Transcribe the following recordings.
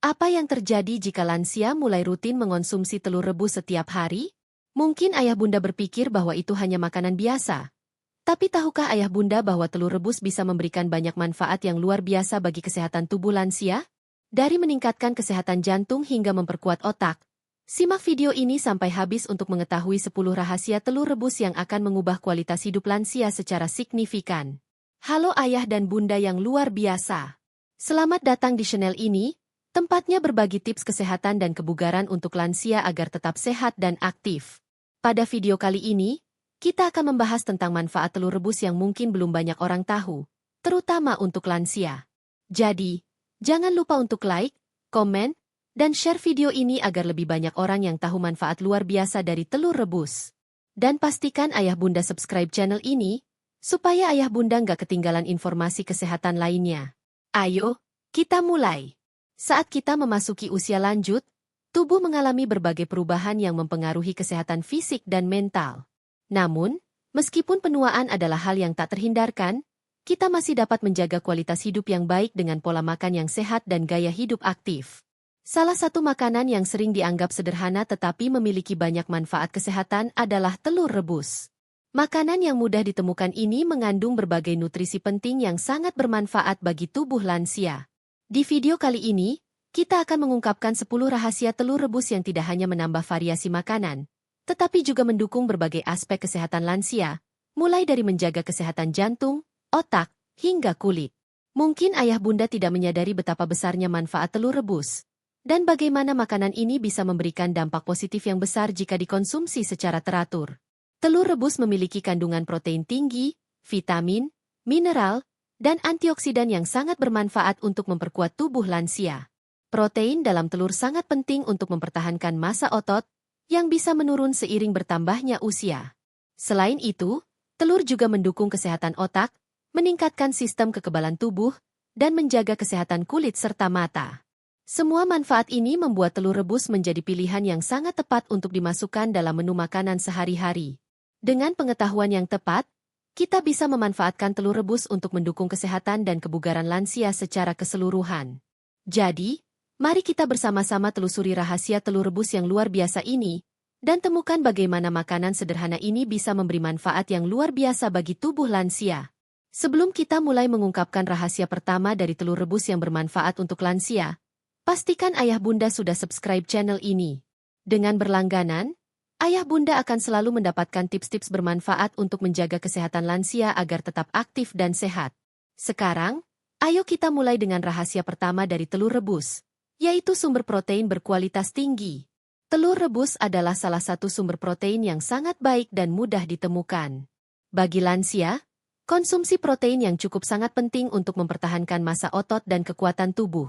Apa yang terjadi jika lansia mulai rutin mengonsumsi telur rebus setiap hari? Mungkin ayah bunda berpikir bahwa itu hanya makanan biasa. Tapi tahukah ayah bunda bahwa telur rebus bisa memberikan banyak manfaat yang luar biasa bagi kesehatan tubuh lansia? Dari meningkatkan kesehatan jantung hingga memperkuat otak. Simak video ini sampai habis untuk mengetahui 10 rahasia telur rebus yang akan mengubah kualitas hidup lansia secara signifikan. Halo ayah dan bunda yang luar biasa. Selamat datang di channel ini, tempatnya berbagi tips kesehatan dan kebugaran untuk lansia agar tetap sehat dan aktif. Pada video kali ini, kita akan membahas tentang manfaat telur rebus yang mungkin belum banyak orang tahu, terutama untuk lansia. Jadi, jangan lupa untuk like, komen, dan share video ini agar lebih banyak orang yang tahu manfaat luar biasa dari telur rebus. Dan pastikan ayah bunda subscribe channel ini, supaya ayah bunda nggak ketinggalan informasi kesehatan lainnya. Ayo, kita mulai. Saat kita memasuki usia lanjut, tubuh mengalami berbagai perubahan yang mempengaruhi kesehatan fisik dan mental. Namun, meskipun penuaan adalah hal yang tak terhindarkan, kita masih dapat menjaga kualitas hidup yang baik dengan pola makan yang sehat dan gaya hidup aktif. Salah satu makanan yang sering dianggap sederhana tetapi memiliki banyak manfaat kesehatan adalah telur rebus. Makanan yang mudah ditemukan ini mengandung berbagai nutrisi penting yang sangat bermanfaat bagi tubuh lansia. Di video kali ini, kita akan mengungkapkan 10 rahasia telur rebus yang tidak hanya menambah variasi makanan, tetapi juga mendukung berbagai aspek kesehatan lansia, mulai dari menjaga kesehatan jantung, otak, hingga kulit. Mungkin ayah bunda tidak menyadari betapa besarnya manfaat telur rebus, dan bagaimana makanan ini bisa memberikan dampak positif yang besar jika dikonsumsi secara teratur. Telur rebus memiliki kandungan protein tinggi, vitamin, mineral, dan antioksidan yang sangat bermanfaat untuk memperkuat tubuh lansia. Protein dalam telur sangat penting untuk mempertahankan massa otot, yang bisa menurun seiring bertambahnya usia. Selain itu, telur juga mendukung kesehatan otak, meningkatkan sistem kekebalan tubuh, dan menjaga kesehatan kulit serta mata. Semua manfaat ini membuat telur rebus menjadi pilihan yang sangat tepat untuk dimasukkan dalam menu makanan sehari-hari. Dengan pengetahuan yang tepat, kita bisa memanfaatkan telur rebus untuk mendukung kesehatan dan kebugaran lansia secara keseluruhan. Jadi, mari kita bersama-sama telusuri rahasia telur rebus yang luar biasa ini, dan temukan bagaimana makanan sederhana ini bisa memberi manfaat yang luar biasa bagi tubuh lansia. Sebelum kita mulai mengungkapkan rahasia pertama dari telur rebus yang bermanfaat untuk lansia, pastikan ayah bunda sudah subscribe channel ini. Dengan berlangganan, ayah bunda akan selalu mendapatkan tips-tips bermanfaat untuk menjaga kesehatan lansia agar tetap aktif dan sehat. Sekarang, ayo kita mulai dengan rahasia pertama dari telur rebus, yaitu sumber protein berkualitas tinggi. Telur rebus adalah salah satu sumber protein yang sangat baik dan mudah ditemukan. Bagi lansia, konsumsi protein yang cukup sangat penting untuk mempertahankan massa otot dan kekuatan tubuh.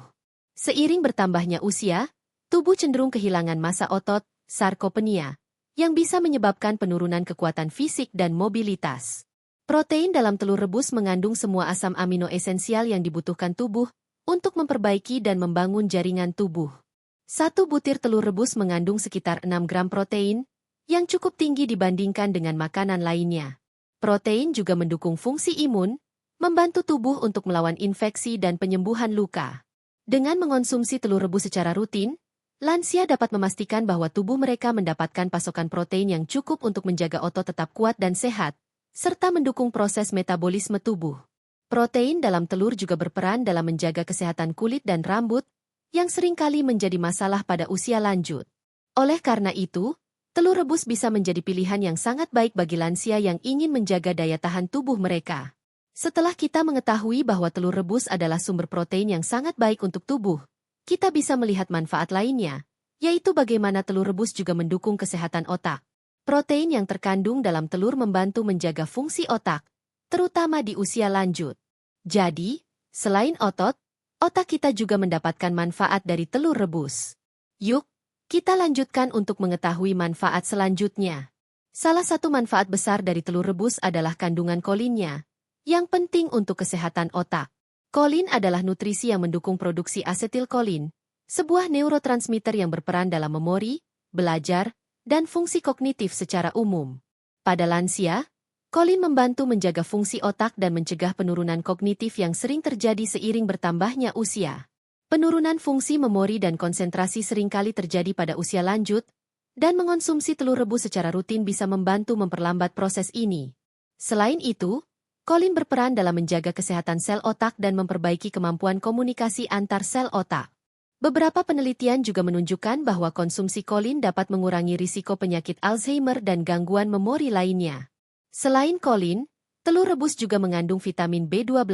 Seiring bertambahnya usia, tubuh cenderung kehilangan massa otot, sarkopenia, yang bisa menyebabkan penurunan kekuatan fisik dan mobilitas. Protein dalam telur rebus mengandung semua asam amino esensial yang dibutuhkan tubuh untuk memperbaiki dan membangun jaringan tubuh. Satu butir telur rebus mengandung sekitar 6 gram protein, yang cukup tinggi dibandingkan dengan makanan lainnya. Protein juga mendukung fungsi imun, membantu tubuh untuk melawan infeksi dan penyembuhan luka. Dengan mengonsumsi telur rebus secara rutin, lansia dapat memastikan bahwa tubuh mereka mendapatkan pasokan protein yang cukup untuk menjaga otot tetap kuat dan sehat, serta mendukung proses metabolisme tubuh. Protein dalam telur juga berperan dalam menjaga kesehatan kulit dan rambut, yang seringkali menjadi masalah pada usia lanjut. Oleh karena itu, telur rebus bisa menjadi pilihan yang sangat baik bagi lansia yang ingin menjaga daya tahan tubuh mereka. Setelah kita mengetahui bahwa telur rebus adalah sumber protein yang sangat baik untuk tubuh, kita bisa melihat manfaat lainnya, yaitu bagaimana telur rebus juga mendukung kesehatan otak. Protein yang terkandung dalam telur membantu menjaga fungsi otak, terutama di usia lanjut. Jadi, selain otot, otak kita juga mendapatkan manfaat dari telur rebus. Yuk, kita lanjutkan untuk mengetahui manfaat selanjutnya. Salah satu manfaat besar dari telur rebus adalah kandungan kolinnya, yang penting untuk kesehatan otak. Kolin adalah nutrisi yang mendukung produksi asetilkolin, sebuah neurotransmitter yang berperan dalam memori, belajar, dan fungsi kognitif secara umum. Pada lansia, kolin membantu menjaga fungsi otak dan mencegah penurunan kognitif yang sering terjadi seiring bertambahnya usia. Penurunan fungsi memori dan konsentrasi seringkali terjadi pada usia lanjut, dan mengonsumsi telur rebus secara rutin bisa membantu memperlambat proses ini. Selain itu, kolin berperan dalam menjaga kesehatan sel otak dan memperbaiki kemampuan komunikasi antar sel otak. Beberapa penelitian juga menunjukkan bahwa konsumsi kolin dapat mengurangi risiko penyakit Alzheimer dan gangguan memori lainnya. Selain kolin, telur rebus juga mengandung vitamin B12,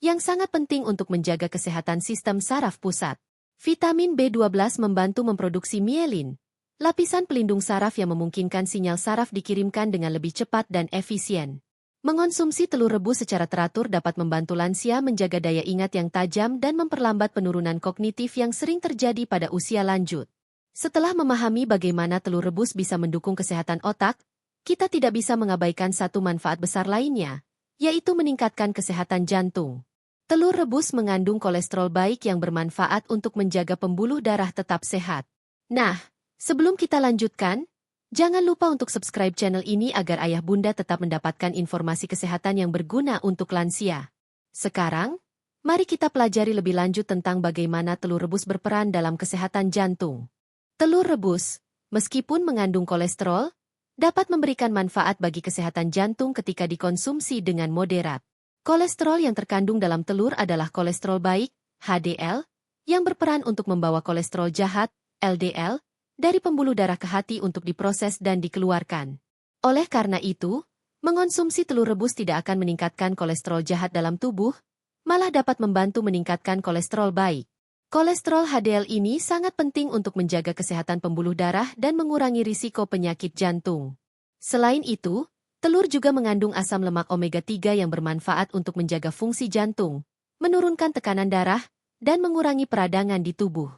yang sangat penting untuk menjaga kesehatan sistem saraf pusat. Vitamin B12 membantu memproduksi mielin, lapisan pelindung saraf yang memungkinkan sinyal saraf dikirimkan dengan lebih cepat dan efisien. Mengonsumsi telur rebus secara teratur dapat membantu lansia menjaga daya ingat yang tajam dan memperlambat penurunan kognitif yang sering terjadi pada usia lanjut. Setelah memahami bagaimana telur rebus bisa mendukung kesehatan otak, kita tidak bisa mengabaikan satu manfaat besar lainnya, yaitu meningkatkan kesehatan jantung. Telur rebus mengandung kolesterol baik yang bermanfaat untuk menjaga pembuluh darah tetap sehat. Nah, sebelum kita lanjutkan, jangan lupa untuk subscribe channel ini agar ayah bunda tetap mendapatkan informasi kesehatan yang berguna untuk lansia. Sekarang, mari kita pelajari lebih lanjut tentang bagaimana telur rebus berperan dalam kesehatan jantung. Telur rebus, meskipun mengandung kolesterol, dapat memberikan manfaat bagi kesehatan jantung ketika dikonsumsi dengan moderat. Kolesterol yang terkandung dalam telur adalah kolesterol baik, HDL, yang berperan untuk membawa kolesterol jahat, LDL, dari pembuluh darah ke hati untuk diproses dan dikeluarkan. Oleh karena itu, mengonsumsi telur rebus tidak akan meningkatkan kolesterol jahat dalam tubuh, malah dapat membantu meningkatkan kolesterol baik. Kolesterol HDL ini sangat penting untuk menjaga kesehatan pembuluh darah dan mengurangi risiko penyakit jantung. Selain itu, telur juga mengandung asam lemak omega-3 yang bermanfaat untuk menjaga fungsi jantung, menurunkan tekanan darah, dan mengurangi peradangan di tubuh.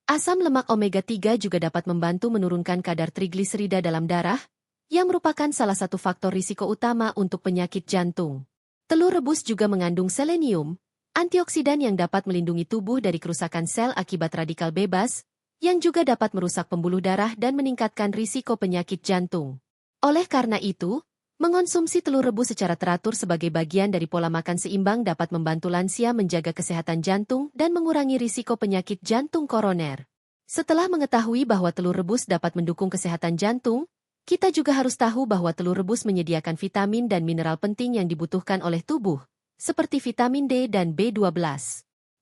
Asam lemak omega-3 juga dapat membantu menurunkan kadar trigliserida dalam darah, yang merupakan salah satu faktor risiko utama untuk penyakit jantung. Telur rebus juga mengandung selenium, antioksidan yang dapat melindungi tubuh dari kerusakan sel akibat radikal bebas, yang juga dapat merusak pembuluh darah dan meningkatkan risiko penyakit jantung. Oleh karena itu, mengonsumsi telur rebus secara teratur sebagai bagian dari pola makan seimbang dapat membantu lansia menjaga kesehatan jantung dan mengurangi risiko penyakit jantung koroner. Setelah mengetahui bahwa telur rebus dapat mendukung kesehatan jantung, kita juga harus tahu bahwa telur rebus menyediakan vitamin dan mineral penting yang dibutuhkan oleh tubuh, seperti vitamin D dan B12.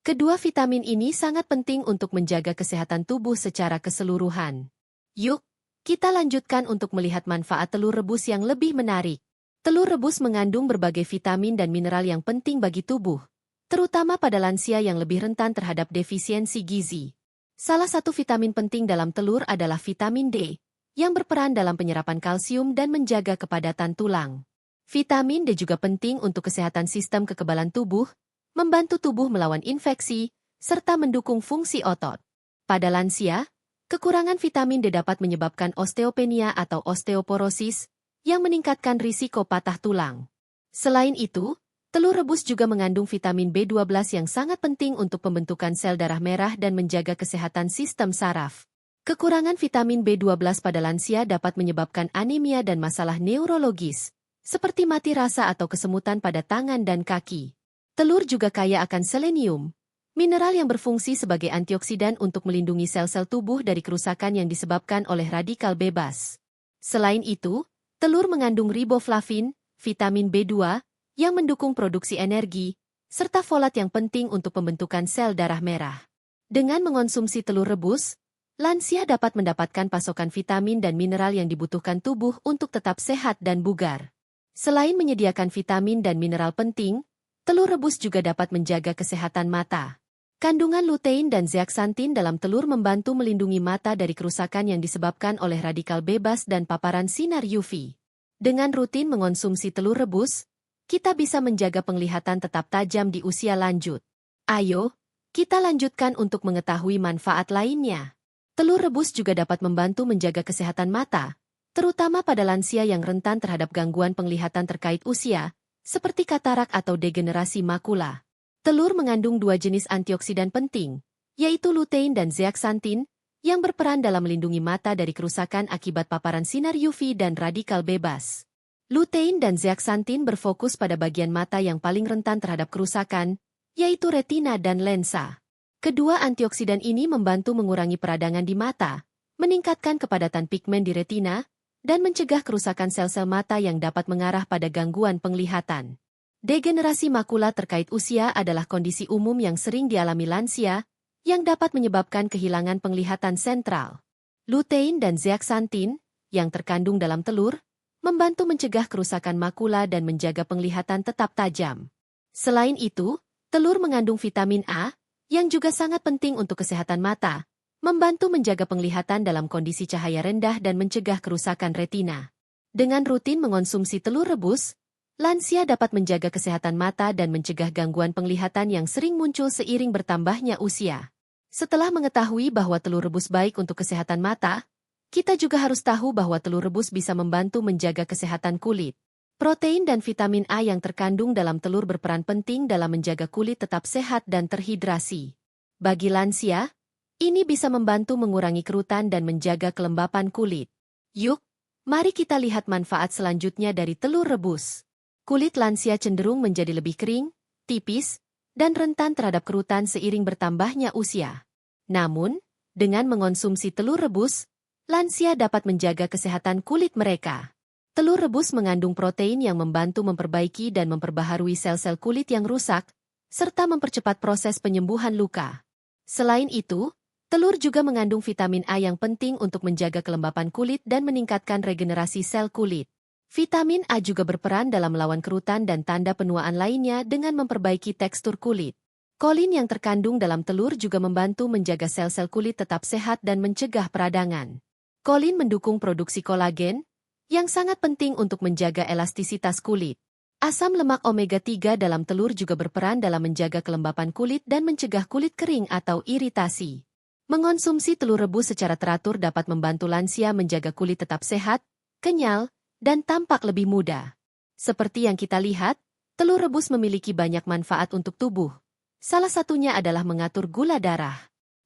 Kedua vitamin ini sangat penting untuk menjaga kesehatan tubuh secara keseluruhan. Yuk, kita lanjutkan untuk melihat manfaat telur rebus yang lebih menarik. Telur rebus mengandung berbagai vitamin dan mineral yang penting bagi tubuh, terutama pada lansia yang lebih rentan terhadap defisiensi gizi. Salah satu vitamin penting dalam telur adalah vitamin D, yang berperan dalam penyerapan kalsium dan menjaga kepadatan tulang. Vitamin D juga penting untuk kesehatan sistem kekebalan tubuh, membantu tubuh melawan infeksi, serta mendukung fungsi otot. Pada lansia, kekurangan vitamin D dapat menyebabkan osteopenia atau osteoporosis, yang meningkatkan risiko patah tulang. Selain itu, telur rebus juga mengandung vitamin B12 yang sangat penting untuk pembentukan sel darah merah dan menjaga kesehatan sistem saraf. Kekurangan vitamin B12 pada lansia dapat menyebabkan anemia dan masalah neurologis, seperti mati rasa atau kesemutan pada tangan dan kaki. Telur juga kaya akan selenium, mineral yang berfungsi sebagai antioksidan untuk melindungi sel-sel tubuh dari kerusakan yang disebabkan oleh radikal bebas. Selain itu, telur mengandung riboflavin, vitamin B2, yang mendukung produksi energi, serta folat yang penting untuk pembentukan sel darah merah. Dengan mengonsumsi telur rebus, lansia dapat mendapatkan pasokan vitamin dan mineral yang dibutuhkan tubuh untuk tetap sehat dan bugar. Selain menyediakan vitamin dan mineral penting, telur rebus juga dapat menjaga kesehatan mata. Kandungan lutein dan zeaxanthin dalam telur membantu melindungi mata dari kerusakan yang disebabkan oleh radikal bebas dan paparan sinar UV. Dengan rutin mengonsumsi telur rebus, kita bisa menjaga penglihatan tetap tajam di usia lanjut. Ayo, kita lanjutkan untuk mengetahui manfaat lainnya. Telur rebus juga dapat membantu menjaga kesehatan mata, terutama pada lansia yang rentan terhadap gangguan penglihatan terkait usia, seperti katarak atau degenerasi makula. Telur mengandung dua jenis antioksidan penting, yaitu lutein dan zeaxanthin, yang berperan dalam melindungi mata dari kerusakan akibat paparan sinar UV dan radikal bebas. Lutein dan zeaxanthin berfokus pada bagian mata yang paling rentan terhadap kerusakan, yaitu retina dan lensa. Kedua antioksidan ini membantu mengurangi peradangan di mata, meningkatkan kepadatan pigmen di retina, dan mencegah kerusakan sel-sel mata yang dapat mengarah pada gangguan penglihatan. Degenerasi makula terkait usia adalah kondisi umum yang sering dialami lansia, yang dapat menyebabkan kehilangan penglihatan sentral. Lutein dan zeaxanthin, yang terkandung dalam telur, membantu mencegah kerusakan makula dan menjaga penglihatan tetap tajam. Selain itu, telur mengandung vitamin A, yang juga sangat penting untuk kesehatan mata, membantu menjaga penglihatan dalam kondisi cahaya rendah dan mencegah kerusakan retina. Dengan rutin mengonsumsi telur rebus, lansia dapat menjaga kesehatan mata dan mencegah gangguan penglihatan yang sering muncul seiring bertambahnya usia. Setelah mengetahui bahwa telur rebus baik untuk kesehatan mata, kita juga harus tahu bahwa telur rebus bisa membantu menjaga kesehatan kulit. Protein dan vitamin A yang terkandung dalam telur berperan penting dalam menjaga kulit tetap sehat dan terhidrasi. Bagi lansia, ini bisa membantu mengurangi kerutan dan menjaga kelembapan kulit. Yuk, mari kita lihat manfaat selanjutnya dari telur rebus. Kulit lansia cenderung menjadi lebih kering, tipis, dan rentan terhadap kerutan seiring bertambahnya usia. Namun, dengan mengonsumsi telur rebus, lansia dapat menjaga kesehatan kulit mereka. Telur rebus mengandung protein yang membantu memperbaiki dan memperbaharui sel-sel kulit yang rusak, serta mempercepat proses penyembuhan luka. Selain itu, telur juga mengandung vitamin A yang penting untuk menjaga kelembapan kulit dan meningkatkan regenerasi sel kulit. Vitamin A juga berperan dalam melawan kerutan dan tanda penuaan lainnya dengan memperbaiki tekstur kulit. Kolin yang terkandung dalam telur juga membantu menjaga sel-sel kulit tetap sehat dan mencegah peradangan. Kolin mendukung produksi kolagen, yang sangat penting untuk menjaga elastisitas kulit. Asam lemak omega-3 dalam telur juga berperan dalam menjaga kelembapan kulit dan mencegah kulit kering atau iritasi. Mengonsumsi telur rebus secara teratur dapat membantu lansia menjaga kulit tetap sehat, kenyal, dan tampak lebih muda. Seperti yang kita lihat, telur rebus memiliki banyak manfaat untuk tubuh. Salah satunya adalah mengatur gula darah.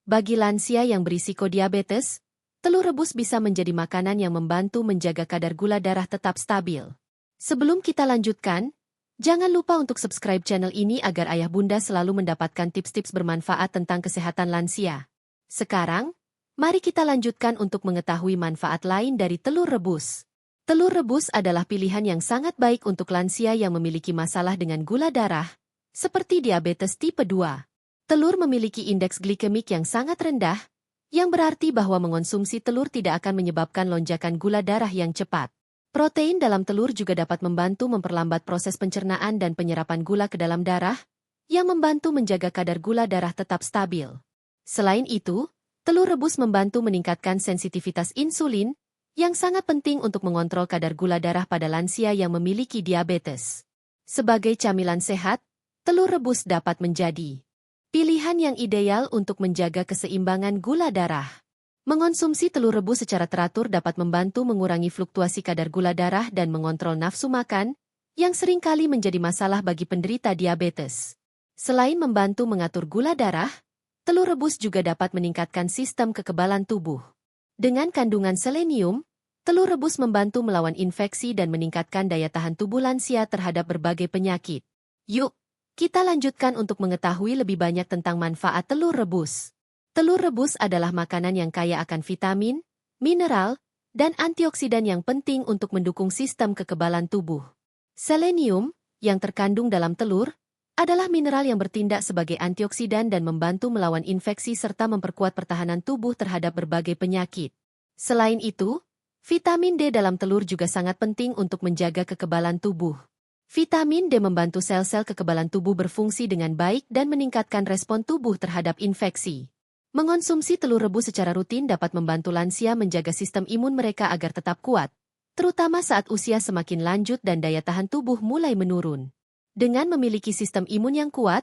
Bagi lansia yang berisiko diabetes, telur rebus bisa menjadi makanan yang membantu menjaga kadar gula darah tetap stabil. Sebelum kita lanjutkan, jangan lupa untuk subscribe channel ini agar ayah bunda selalu mendapatkan tips-tips bermanfaat tentang kesehatan lansia. Sekarang, mari kita lanjutkan untuk mengetahui manfaat lain dari telur rebus. Telur rebus adalah pilihan yang sangat baik untuk lansia yang memiliki masalah dengan gula darah, seperti diabetes tipe 2. Telur memiliki indeks glikemik yang sangat rendah, yang berarti bahwa mengonsumsi telur tidak akan menyebabkan lonjakan gula darah yang cepat. Protein dalam telur juga dapat membantu memperlambat proses pencernaan dan penyerapan gula ke dalam darah, yang membantu menjaga kadar gula darah tetap stabil. Selain itu, telur rebus membantu meningkatkan sensitivitas insulin, yang sangat penting untuk mengontrol kadar gula darah pada lansia yang memiliki diabetes. Sebagai camilan sehat, telur rebus dapat menjadi pilihan yang ideal untuk menjaga keseimbangan gula darah. Mengonsumsi telur rebus secara teratur dapat membantu mengurangi fluktuasi kadar gula darah dan mengontrol nafsu makan, yang seringkali menjadi masalah bagi penderita diabetes. Selain membantu mengatur gula darah, telur rebus juga dapat meningkatkan sistem kekebalan tubuh. Dengan kandungan selenium, telur rebus membantu melawan infeksi dan meningkatkan daya tahan tubuh lansia terhadap berbagai penyakit. Yuk, kita lanjutkan untuk mengetahui lebih banyak tentang manfaat telur rebus. Telur rebus adalah makanan yang kaya akan vitamin, mineral, dan antioksidan yang penting untuk mendukung sistem kekebalan tubuh. Selenium, yang terkandung dalam telur, adalah mineral yang bertindak sebagai antioksidan dan membantu melawan infeksi serta memperkuat pertahanan tubuh terhadap berbagai penyakit. Selain itu, vitamin D dalam telur juga sangat penting untuk menjaga kekebalan tubuh. Vitamin D membantu sel-sel kekebalan tubuh berfungsi dengan baik dan meningkatkan respon tubuh terhadap infeksi. Mengonsumsi telur rebus secara rutin dapat membantu lansia menjaga sistem imun mereka agar tetap kuat, terutama saat usia semakin lanjut dan daya tahan tubuh mulai menurun. Dengan memiliki sistem imun yang kuat,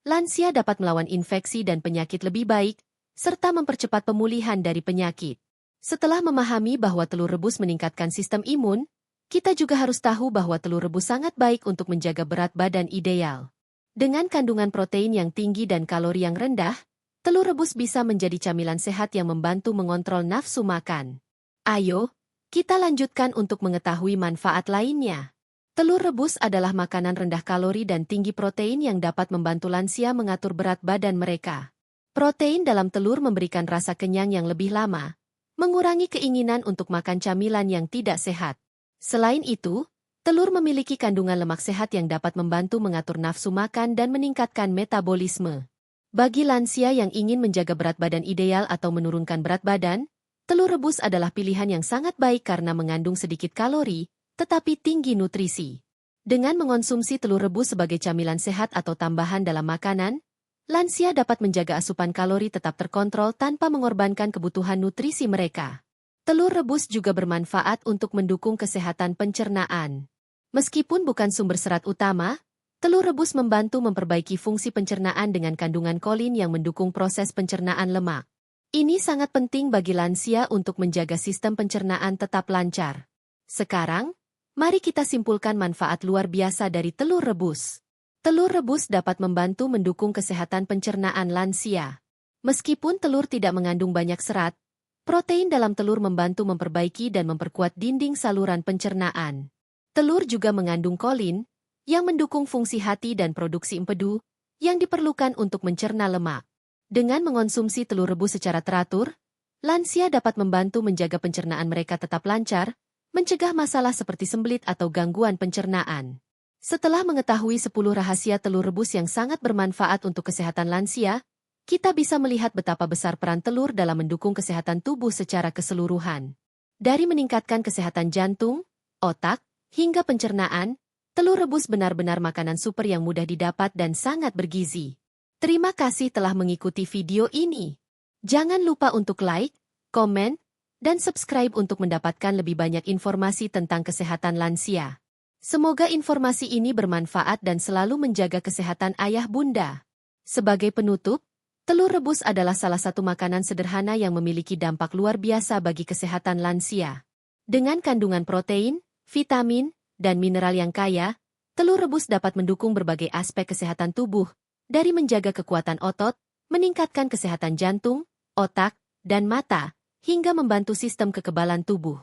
lansia dapat melawan infeksi dan penyakit lebih baik, serta mempercepat pemulihan dari penyakit. Setelah memahami bahwa telur rebus meningkatkan sistem imun, kita juga harus tahu bahwa telur rebus sangat baik untuk menjaga berat badan ideal. Dengan kandungan protein yang tinggi dan kalori yang rendah, telur rebus bisa menjadi camilan sehat yang membantu mengontrol nafsu makan. Ayo, kita lanjutkan untuk mengetahui manfaat lainnya. Telur rebus adalah makanan rendah kalori dan tinggi protein yang dapat membantu lansia mengatur berat badan mereka. Protein dalam telur memberikan rasa kenyang yang lebih lama, mengurangi keinginan untuk makan camilan yang tidak sehat. Selain itu, telur memiliki kandungan lemak sehat yang dapat membantu mengatur nafsu makan dan meningkatkan metabolisme. Bagi lansia yang ingin menjaga berat badan ideal atau menurunkan berat badan, telur rebus adalah pilihan yang sangat baik karena mengandung sedikit kalori, tetapi tinggi nutrisi. Dengan mengonsumsi telur rebus sebagai camilan sehat atau tambahan dalam makanan, lansia dapat menjaga asupan kalori tetap terkontrol tanpa mengorbankan kebutuhan nutrisi mereka. Telur rebus juga bermanfaat untuk mendukung kesehatan pencernaan. Meskipun bukan sumber serat utama, telur rebus membantu memperbaiki fungsi pencernaan dengan kandungan kolin yang mendukung proses pencernaan lemak. Ini sangat penting bagi lansia untuk menjaga sistem pencernaan tetap lancar. Sekarang, mari kita simpulkan manfaat luar biasa dari telur rebus. Telur rebus dapat membantu mendukung kesehatan pencernaan lansia. Meskipun telur tidak mengandung banyak serat, protein dalam telur membantu memperbaiki dan memperkuat dinding saluran pencernaan. Telur juga mengandung kolin, yang mendukung fungsi hati dan produksi empedu, yang diperlukan untuk mencerna lemak. Dengan mengonsumsi telur rebus secara teratur, lansia dapat membantu menjaga pencernaan mereka tetap lancar, mencegah masalah seperti sembelit atau gangguan pencernaan. Setelah mengetahui 10 rahasia telur rebus yang sangat bermanfaat untuk kesehatan lansia, kita bisa melihat betapa besar peran telur dalam mendukung kesehatan tubuh secara keseluruhan. Dari meningkatkan kesehatan jantung, otak, hingga pencernaan, telur rebus benar-benar makanan super yang mudah didapat dan sangat bergizi. Terima kasih telah mengikuti video ini. Jangan lupa untuk like, komen, dan subscribe untuk mendapatkan lebih banyak informasi tentang kesehatan lansia. Semoga informasi ini bermanfaat dan selalu menjaga kesehatan ayah bunda. Sebagai penutup, telur rebus adalah salah satu makanan sederhana yang memiliki dampak luar biasa bagi kesehatan lansia. Dengan kandungan protein, vitamin, dan mineral yang kaya, telur rebus dapat mendukung berbagai aspek kesehatan tubuh, dari menjaga kekuatan otot, meningkatkan kesehatan jantung, otak, dan mata, hingga membantu sistem kekebalan tubuh.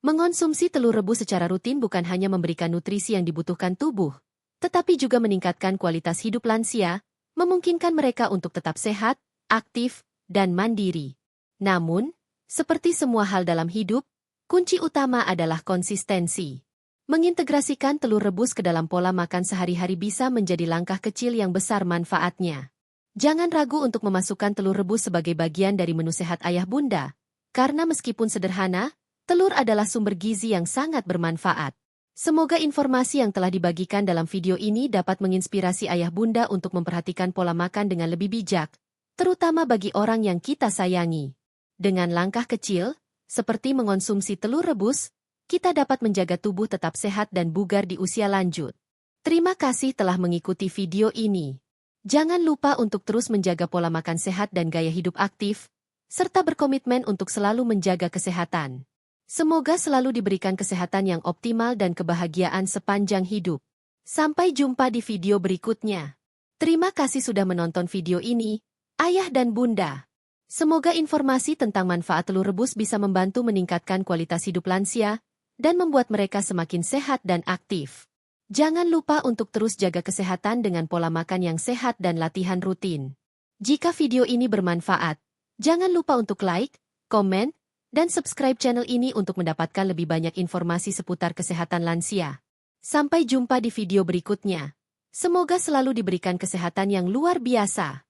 Mengonsumsi telur rebus secara rutin bukan hanya memberikan nutrisi yang dibutuhkan tubuh, tetapi juga meningkatkan kualitas hidup lansia, memungkinkan mereka untuk tetap sehat, aktif, dan mandiri. Namun, seperti semua hal dalam hidup, kunci utama adalah konsistensi. Mengintegrasikan telur rebus ke dalam pola makan sehari-hari bisa menjadi langkah kecil yang besar manfaatnya. Jangan ragu untuk memasukkan telur rebus sebagai bagian dari menu sehat ayah bunda, karena meskipun sederhana, telur adalah sumber gizi yang sangat bermanfaat. Semoga informasi yang telah dibagikan dalam video ini dapat menginspirasi ayah bunda untuk memperhatikan pola makan dengan lebih bijak, terutama bagi orang yang kita sayangi. Dengan langkah kecil, seperti mengonsumsi telur rebus, kita dapat menjaga tubuh tetap sehat dan bugar di usia lanjut. Terima kasih telah mengikuti video ini. Jangan lupa untuk terus menjaga pola makan sehat dan gaya hidup aktif, serta berkomitmen untuk selalu menjaga kesehatan. Semoga selalu diberikan kesehatan yang optimal dan kebahagiaan sepanjang hidup. Sampai jumpa di video berikutnya. Terima kasih sudah menonton video ini, ayah dan bunda. Semoga informasi tentang manfaat telur rebus bisa membantu meningkatkan kualitas hidup lansia, dan membuat mereka semakin sehat dan aktif. Jangan lupa untuk terus jaga kesehatan dengan pola makan yang sehat dan latihan rutin. Jika video ini bermanfaat, jangan lupa untuk like, komen, dan subscribe channel ini untuk mendapatkan lebih banyak informasi seputar kesehatan lansia. Sampai jumpa di video berikutnya. Semoga selalu diberikan kesehatan yang luar biasa.